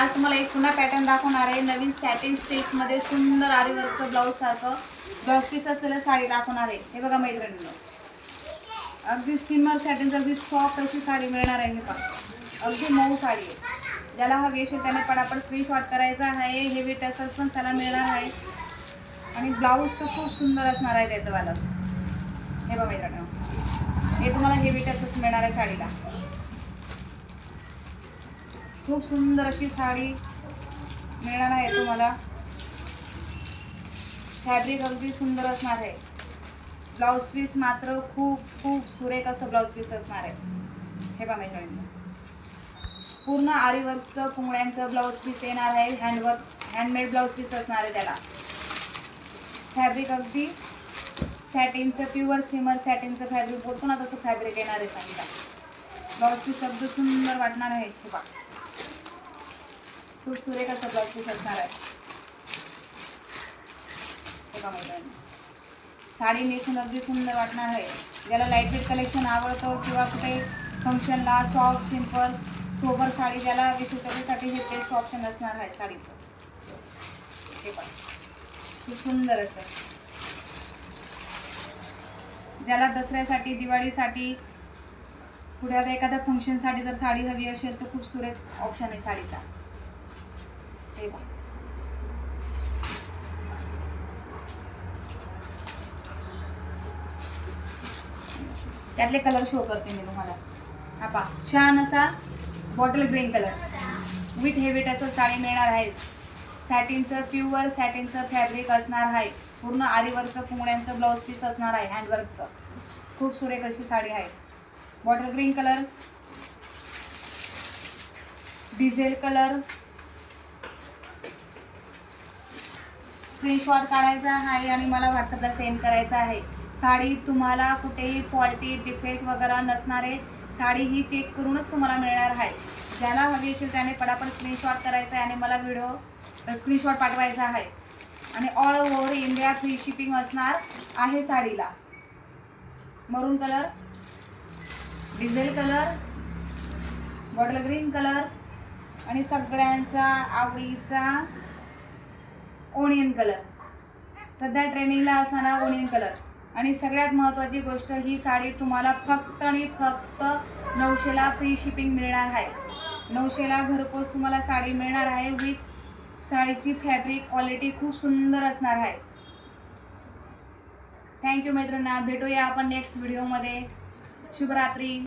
आज तुम्हाला एक पुन्हा पॅटर्न दाखवणार आहे। नवीन सॅटिन सिल्क मध्ये सुंदर आरी वर्कचं ब्लाउज सारखं ब्लाउज पीस असलेलं साडी दाखवणार आहे। हे बघा मैत्रिणींनो, अगदी सिमर सॅटिनचं अगदी सॉफ्ट अशी साडी मिळणार आहे। हे पहा, अगदी मऊ साडी आहे। ज्याला हवी असेल त्याने पटापट स्क्रीनशॉट करायचा आहे। हेवी टसल्स पण त्याला मिळणार आहे आणि ब्लाऊज तर खूप सुंदर असणार आहे त्याचं वालं। हे बघा मैत्रिणींनो, हे तुम्हाला हेवी टसल्स मिळणार आहे साडीला। खूप सुंदर अशी साडी मिळणार आहे तुम्हाला। फॅब्रिक अगदी सुंदर असणार आहे। ब्लाउज पीस मात्र खूप खूप सुरेख असं ब्लाउज पीस असणार आहे। हे पहा मैत्रिणींनो, पूर्ण आरी वर्कचं पुंगळ्यांचं ब्लाउज पीस येणार आहे। हँडमेड ब्लाउज पीस असणार आहे त्याला। फॅब्रिक अगदी सॅटिनचं प्युअर सिमर सॅटिनचं फॅब्रिक बोलतो ना, तसं फॅब्रिक येणार आहे साडीला। ब्लाउज पीस अगदी सुंदर वाटणार आहे। हे पहा, खूप सुरेख असं ब्लाउज पीस असणार आहे। हे बघा मैत्रिणींनो, साडी नेसून अगदी सुंदर वाटणार आहे। ज्याला लाईटवेट कलेक्शन आवडतं किंवा कुठे फंक्शनला सॉफ्ट सिंपल सोबर साडी ज्याला विशेष त्याच्यासाठी हे बेस्ट ऑप्शन असणार आहे साडीचं। हे बघा, खूप सुंदर असं, ज्याला दसऱ्यासाठी दिवाळीसाठी पुढे आता एखाद्या फंक्शनसाठी जर साडी हवी असेल तर खूप सुरेख ऑप्शन आहे साडीचा। हे बघा, त्यातले कलर शो करते मी तुम्हाला। हा पहा, छान असा bottle green colour with heavy असं साडी मिळणार आहे। सॅटिनचं प्युअर सॅटिनचं फॅब्रिक असणार आहे। पूर्ण आरीवर्कचं पुंगड्यांचं ब्लाउज पीस असणार आहे। हँडवर्कचं खूप सुरेख अशी साडी आहे। Bottle green colour, diesel colour, screenshot काढायचा आहे आणि मला व्हॉट्सअपला सेंड करायचा आहे। साडी तुम्हाला कुठेही फॉल्टी डिफेक्ट वगैरे नसणारे साडी ही चेक करूनच तुम्हाला मिळणार आहे। ज्याला हवी असेल त्याने पटापट स्क्रीनशॉट करायचा आहे आणि मला व्हिडिओ स्क्रीनशॉट पाठवायचा आहे आणि all over India free shipping असणार आहे साडीला। मरून colour, diesel colour, bottle green colour आणि सगळ्यांचा आवडीचा ओनियन कलर, सध्या ट्रेनिंगला असणारा ओनियन कलर। आणि सगळ्यात महत्त्वाची गोष्ट, ही साडी तुम्हाला फक्त आणि फक्त 900ला फ्री शिपिंग मिळणार आहे। 900ला घरपोच तुम्हाला साडी मिळणार आहे। विथ साडीची फॅब्रिक क्वालिटी खूप सुंदर असणार आहे। थँक्यू मैत्रिणींना, भेटूया आपण नेक्स्ट व्हिडिओमध्ये। शुभरात्री।